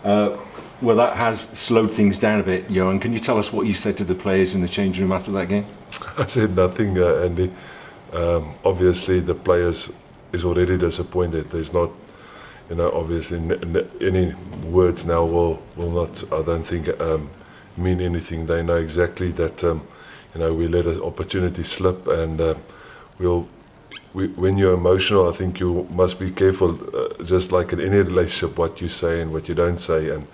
Well, that has slowed things down a bit, Johan. Can you tell us what you said to the players in the changing room after that game? I said nothing, Andy. Obviously, the players is already disappointed. There's not, obviously any words now will not, I don't think, mean anything. They know exactly that, we let an opportunity slip, and when you're emotional, I think you must be careful, just like in any relationship, what you say and what you don't say. And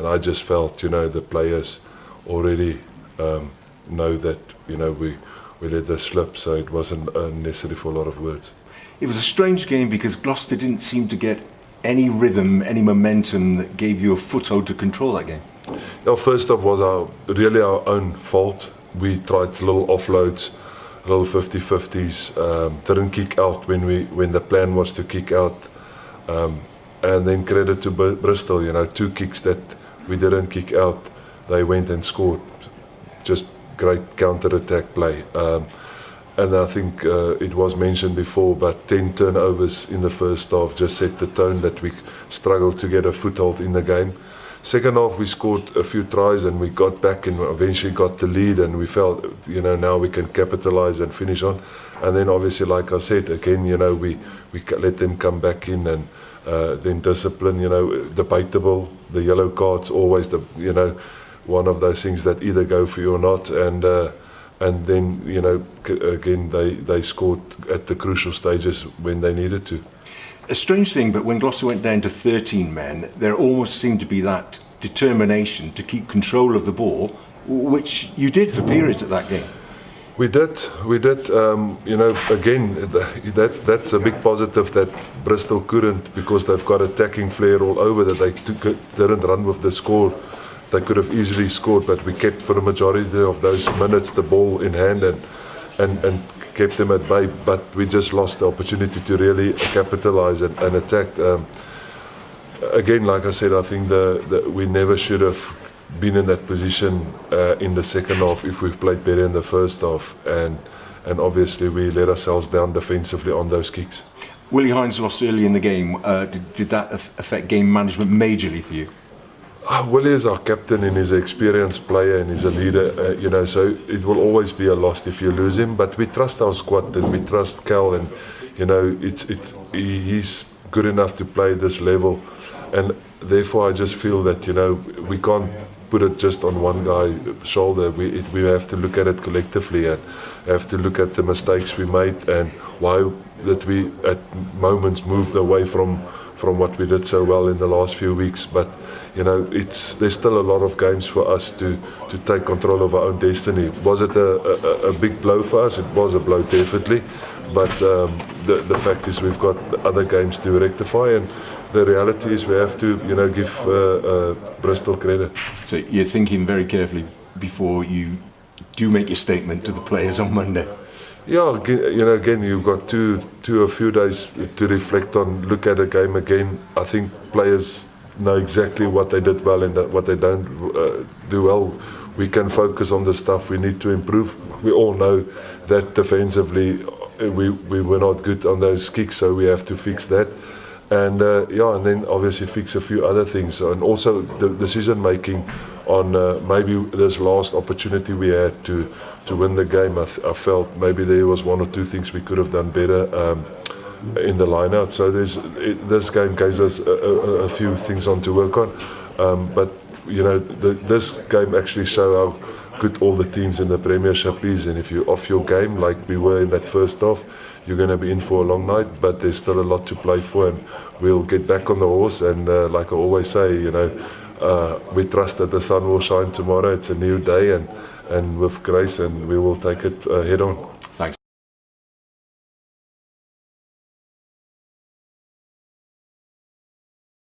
I just felt, the players already know that, we let this slip, so it wasn't necessary for a lot of words. It was a strange game because Gloucester didn't seem to get any rhythm, any momentum that gave you a foothold to control that game. First off was really our own fault. We tried little offloads, little 50-50s, didn't kick out when the plan was to kick out, and then credit to Bristol, 2 kicks that we didn't kick out, they went and scored. Just great counter-attack play. And I think it was mentioned before, but 10 turnovers in the first half just set the tone that we struggled to get a foothold in the game. Second half we scored a few tries and we got back and eventually got the lead, and we felt, now we can capitalize and finish on. And then obviously, like I said, again, we let them come back in, and then discipline, debatable. The yellow cards always one of those things that either go for you or not. And then, again, they scored at the crucial stages when they needed to. A strange thing, but when Gloucester went down to 13 men, there almost seemed to be that determination to keep control of the ball, which you did for periods at that game. We did. Again, that's a big positive that Bristol couldn't, because they've got attacking flair all over, that they didn't run with the score. They could have easily scored, but we kept for the majority of those minutes the ball in hand and kept them at bay. But we just lost the opportunity to really capitalize and attack. Again, like I said, I think we never should have been in that position in the second half if we've played better in the first half. And obviously we let ourselves down defensively on those kicks. Willie Hines lost early in the game. Did that affect game management majorly for you? Willie is our captain and he's an experienced player and he's a leader, so it will always be a loss if you lose him. But we trust our squad and we trust Cal, and he's good enough to play this level, and therefore I just feel that we can't put it just on one guy's shoulder. We have to look at it collectively and have to look at the mistakes we made and why that we at moments moved away from what we did so well in the last few weeks. But there's still a lot of games for us to take control of our own destiny. Was it a big blow for us? It was a blow, definitely. But the fact is we've got other games to rectify, and the reality is we have to give Bristol credit. So you're thinking very carefully before you do make your statement to the players on Monday? Yeah, again, you've got a few days to reflect on, look at the game again. I think players know exactly what they did well and what they don't do well. We can focus on the stuff we need to improve. We all know that defensively we were not good on those kicks, so we have to fix that. And and then obviously fix a few other things, and also the decision making on maybe this last opportunity we had to win the game. I felt maybe there was 1 or 2 things we could have done better in the line-out. So this game gives us a few things on to work on. But this game actually showed how good all the teams in the Premiership is, and if you're off your game like we were in that first half, you're going to be in for a long night. But there's still a lot to play for, and we'll get back on the horse. And like I always say, we trust that the sun will shine tomorrow. It's a new day, and with grace, and we will take it head on.